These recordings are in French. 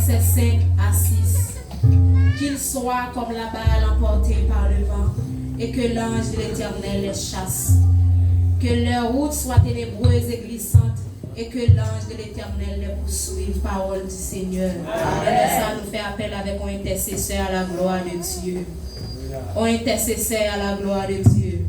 versets 5 à 6. Qu'il soit comme la balle emportée par le vent, et que l'ange de l'Éternel les chasse. Que leur route soit ténébreuse et glissante, et que l'ange de l'Éternel les poursuive. Parole du Seigneur. Et ça nous fait appel avec un intercesseur à la gloire de Dieu. Un intercesseur à la gloire de Dieu.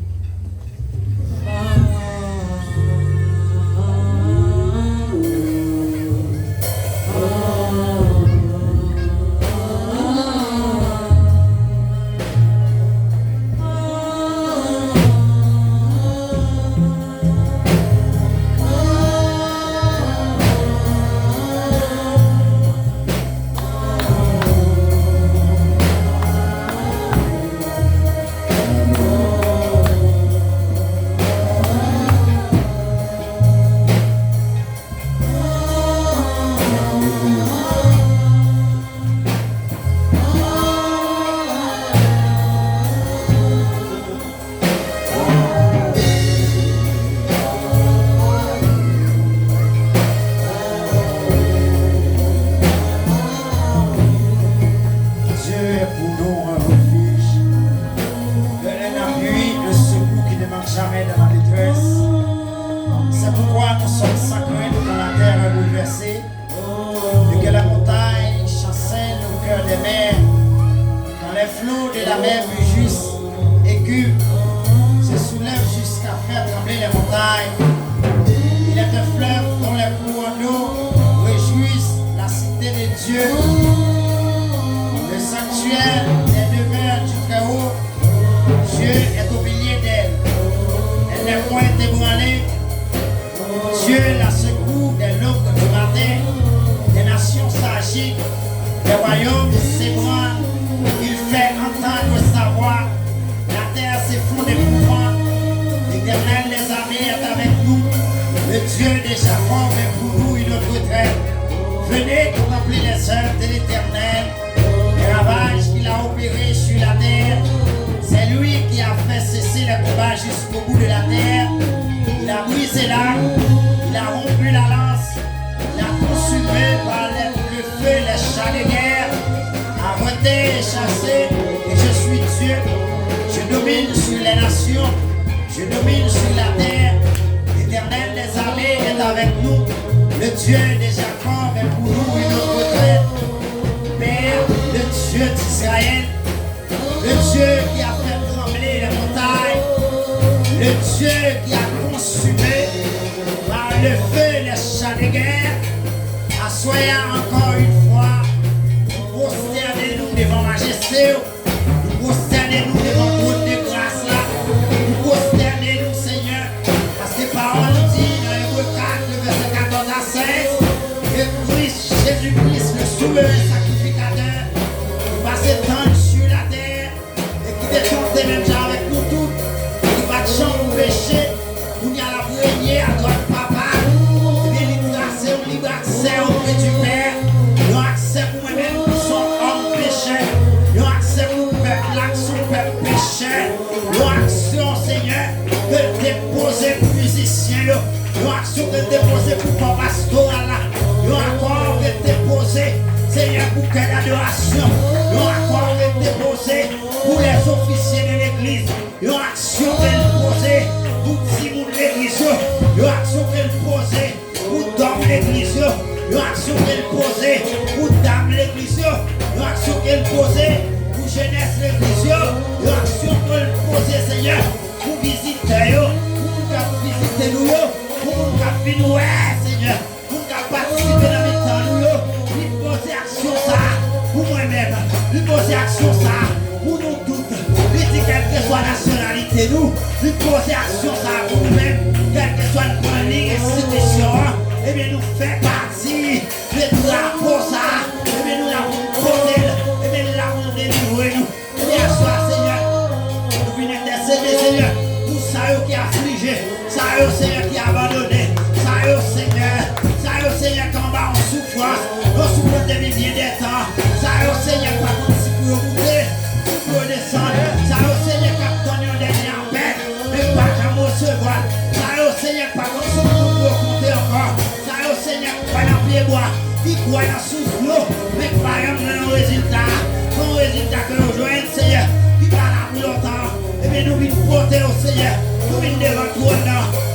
Seigneur, pas la pied bois, qui croit dans souffle, mais pas un résultat. Son résultat que nous jouons, Seigneur, qui va là pour longtemps. Et bien nous venons porter au Seigneur, nous venons devant toi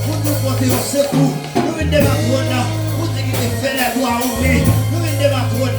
pour nous porter au secours. Nous venons devant toi pour te dire que fait les doigts ouvrir. Nous venons devant toi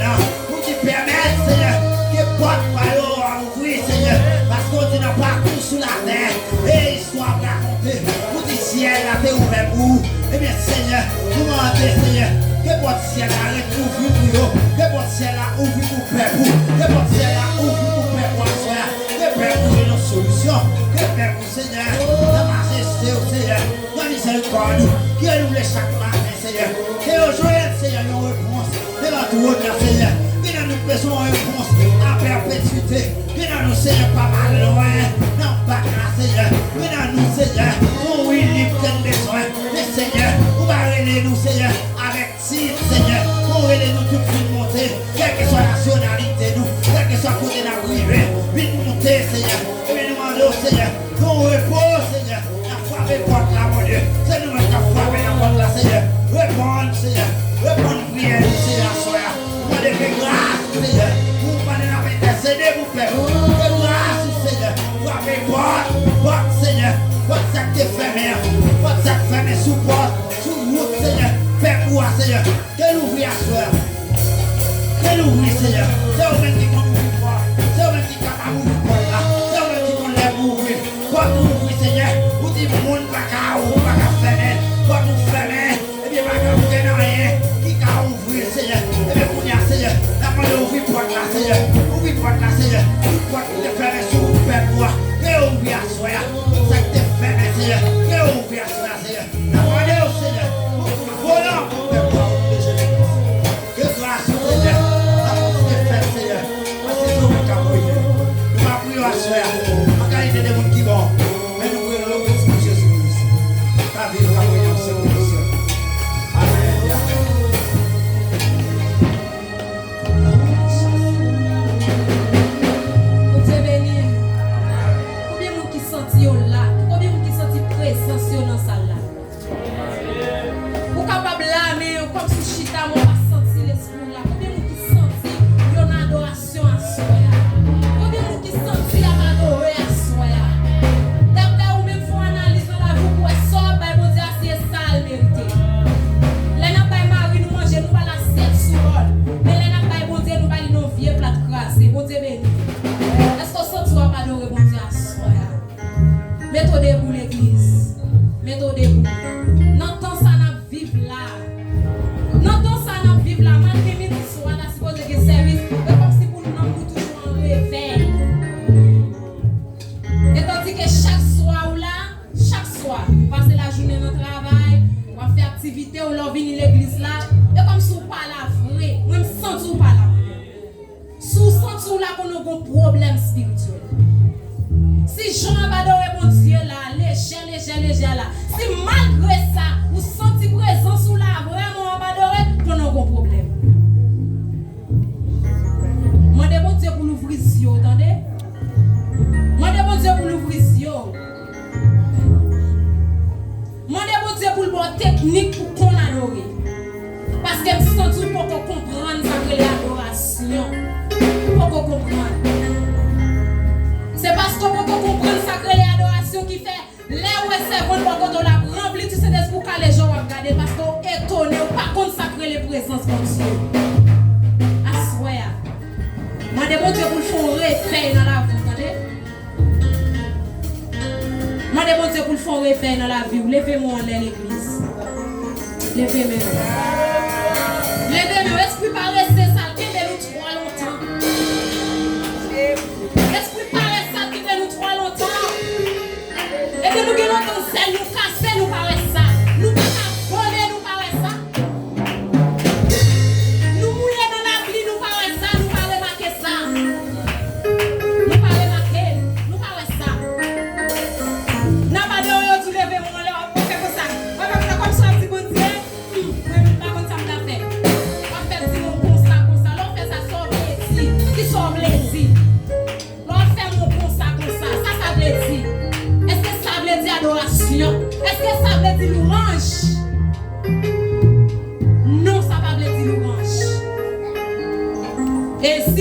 pour te permettre, Seigneur, que porte par ouvrir, Seigneur, parce qu'on dit n'a pas tout sous la terre. Et histoire racontée, pour dire ciel a été ouvert pour vous. Eh bien, Seigneur, nous demandons, Seigneur, que votre ciel arrête d'ouvrir pour vous, que votre ciel a ouvert pour père vous, que votre ciel a ouvert pour père pour soi, que père vous ait nos solutions, que père vous, Seigneur, la majesté au Seigneur, la miséricorde, qui renouvelle chaque matin, Seigneur, et aujourd'hui, Seigneur, nous réponse, devant tout autre, Seigneur, qui nous besoin de réponse à perpétuité, qui nous, Seigneur, pas mal loin, non pas là, Seigneur, qui nous, Seigneur, nous, oui, libre de besoin, mais Seigneur, vous parlez nous, Seigneur, avec titre, Seigneur, vous parlez nous tout de monter, quelle que soit la nationalité, nous, quel que soit côté de la privée, vite monter, Seigneur, et nous demandons, Seigneur, nous repose, Seigneur, la foi répondre là, mon Dieu, c'est nous qui avons frappé la porte là, Seigneur, répondre, Seigneur, répondre, prière, Seigneur, soir, vous demandez que grâce, Seigneur, vous demandez la intercéder, vous faites, que grâce, Seigneur, frappez porte, Seigneur, votre sac est fermé, votre sac fermé sous porte, sous route, Seigneur, faites quoi, Seigneur, qu'elle ouvre à soir, qu'elle ouvre, Seigneur, c'est vous-même qui compte ouvrir porte, c'est vous-même qui capable d'ouvrir porte là, c'est vous-même qui compte les ouvrir, porte ouvrir, Seigneur, vous dites, monde pas qu'à ouvrir, pas qu'à fermer, porte fermée, et bien pas qu'à ouvrir rien, qui qu'à ouvrir, Seigneur, et bien pour dire, Seigneur, la main d'ouvrir porte là, Seigneur, ouvrir porte là, Seigneur, toute porte qui est fermée sous vous, faites quoi, qu'elle ouvre à soir, ça qui est fermé, Seigneur, qu'elle ouvre à soir, Seigneur, la main de Seigneur, volant, que grâce, Seigneur, la force est faite, Seigneur, parce que c'est nous qui avons prié, nous avons prié à soir, en qualité de monde qui vont, mais nous prions le petit de Jésus-Christ, ta vie, nous avons prié en ce moment. Comme ça,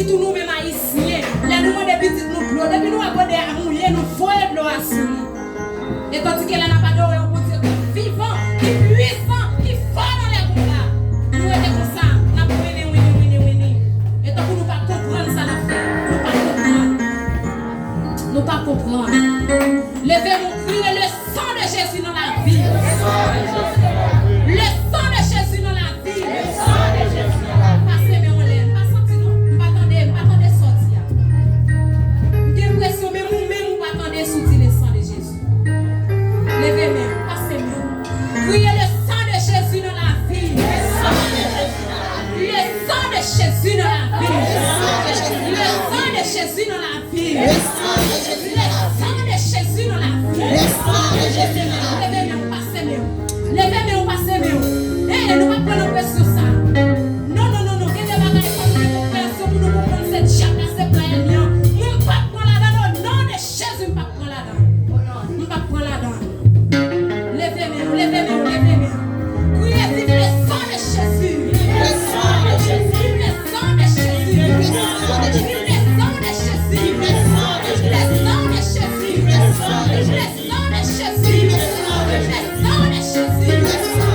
petit tout nous même haïtiens, là nous demandons petit nous de l'eau, depuis nous abordons à mouiller, nous voyons de l'eau à souiller. Et tandis qu'elle n'a pas d'eau, on peut dire vivant, qui puissant, qui fort dans les combats. Nous sommes comme ça, nous avons winné. Et tant que nous ne pas comprendre ça, nous pas comprendre. Levez-nous, criez le sang de Jésus dans la vie. Le sang de Jésus dans la vie. Passez, mais on l'aime. Pas senti, non? Nous pas attendre sortir. J'ai l'impression, mais nous-mêmes, nous pas attendre sortir le sang de Jésus. Levez-nous, passez-nous. Criez le sang de Jésus dans la vie. Le sang de Jésus dans la vie. Le sang de Jésus dans la vie. Le sang de Jésus dans la vie. Levez-nous, passez-nous. Levez-nous, passez-nous. Et nous ne pas prendre pression ça. Non. Quel est le bagage pour nous pression pour nous comprendre cette chape, cette plaie. Nous ne pas prendre la dedans. Non, de Jésus, nous ne pas prendre la dedans. Nous ne pas prendre la dedans. Levez-nous. Criez, vive le sang de Jésus. Le sang de Jésus. Le sang de Jésus. Le sang de Jésus. Le sang de Jésus. Le sang de Jésus. Le sang de Jésus. Le sang de Jésus. Le sang de Jésus. Le sang de Jésus. Le sang de Jésus.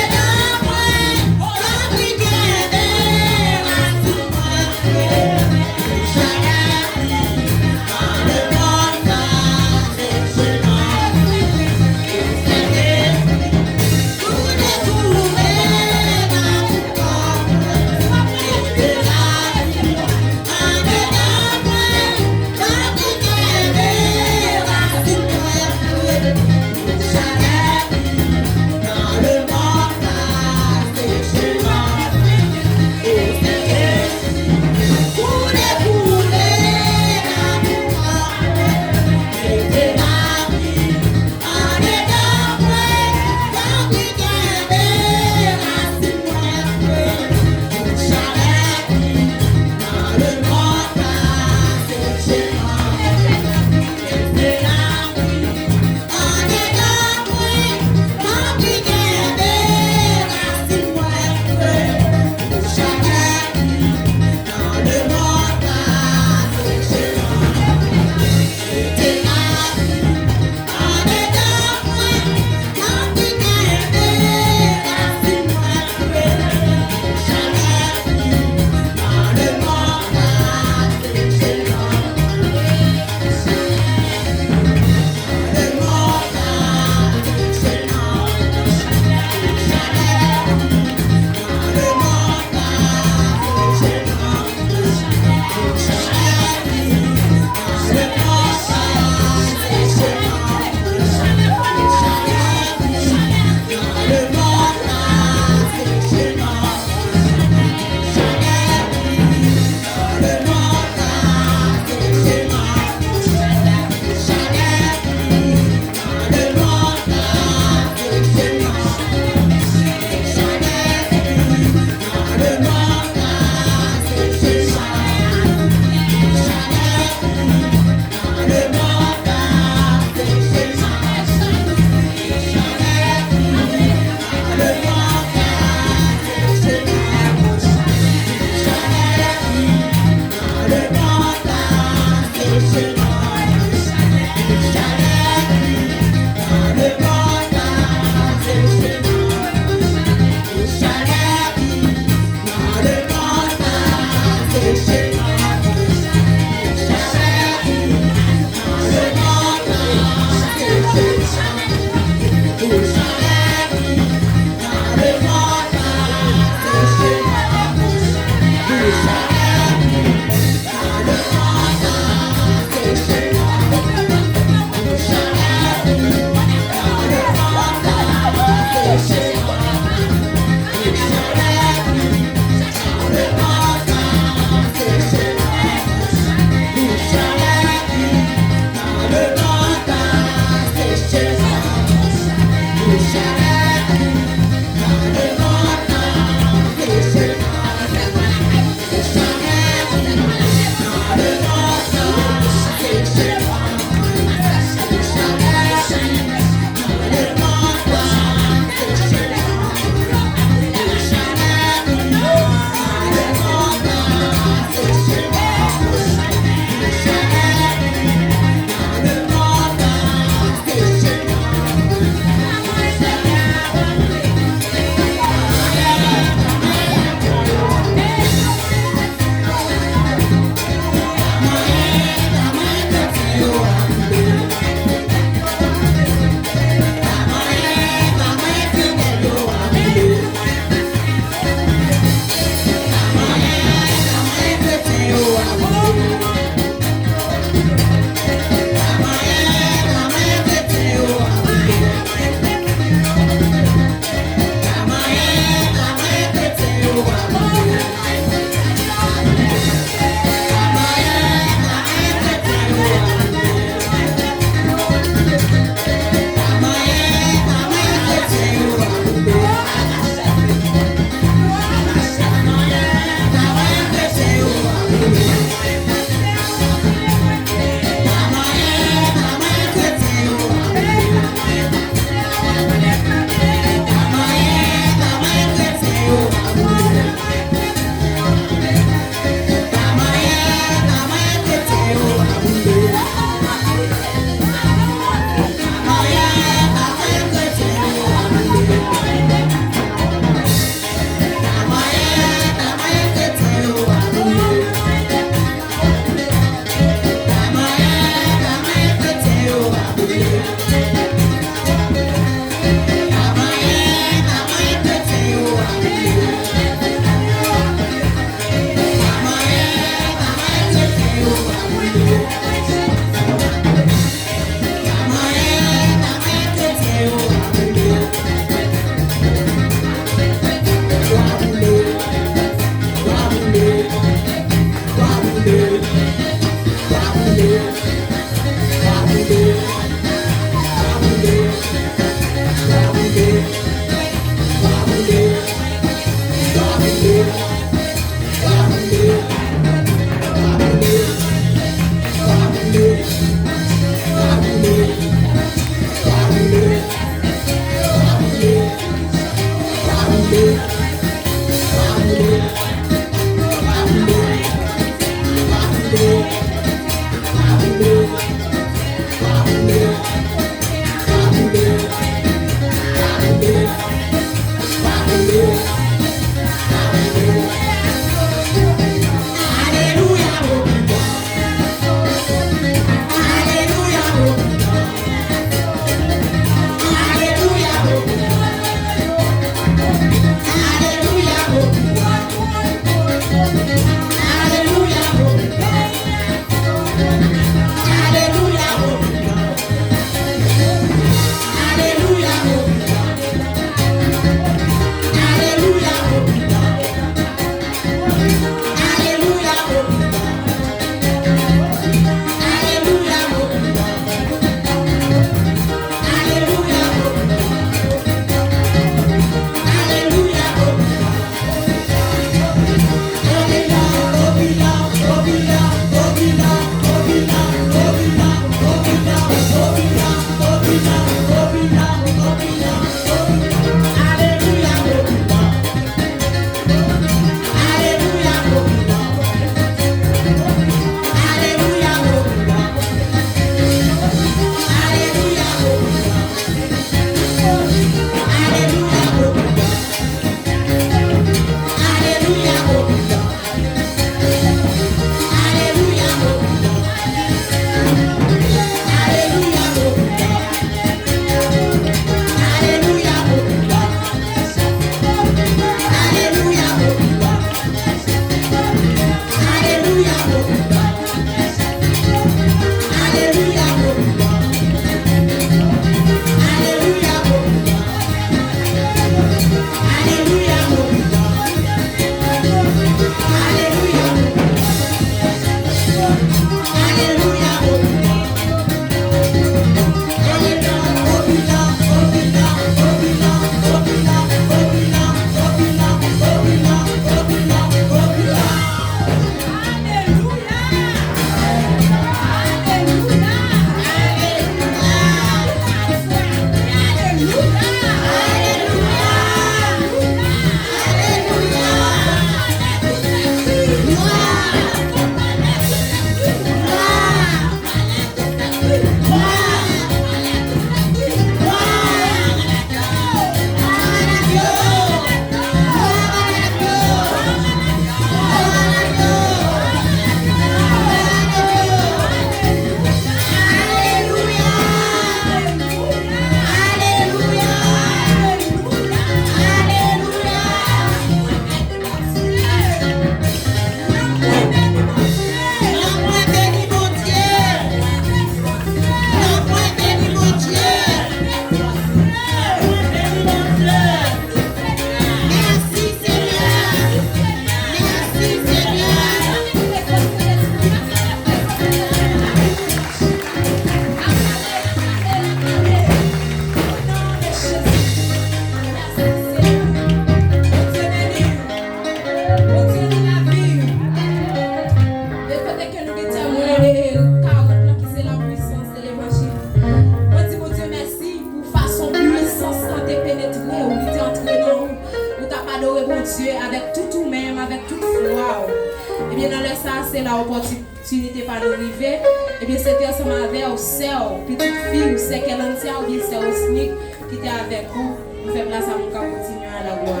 passer là opportunité par nous arriver, et bien c'était ensemble avec aux sœurs, petite fille, ou c'est qu'elle entière, ou bien c'est au SNIC qui était avec vous. Nous faisons place à nous continuer à la gloire.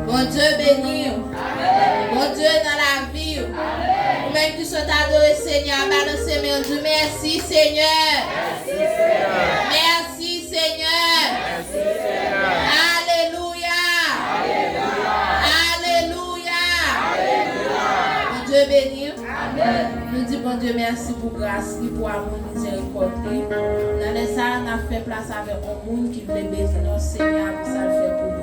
Bon Dieu béni. Bon Dieu dans la vie. Ou même qui sont adorés Seigneur, balancez mon Dieu. Merci Seigneur. Merci Seigneur. Alléluia. Alléluia. Bon Dieu béni. Nous disons bon Dieu merci pour grâce, pour amour, miséricorde. Dans les salles, on a fait place avec un monde qui voulait bénir notre Seigneur pour ça le faire pour nous.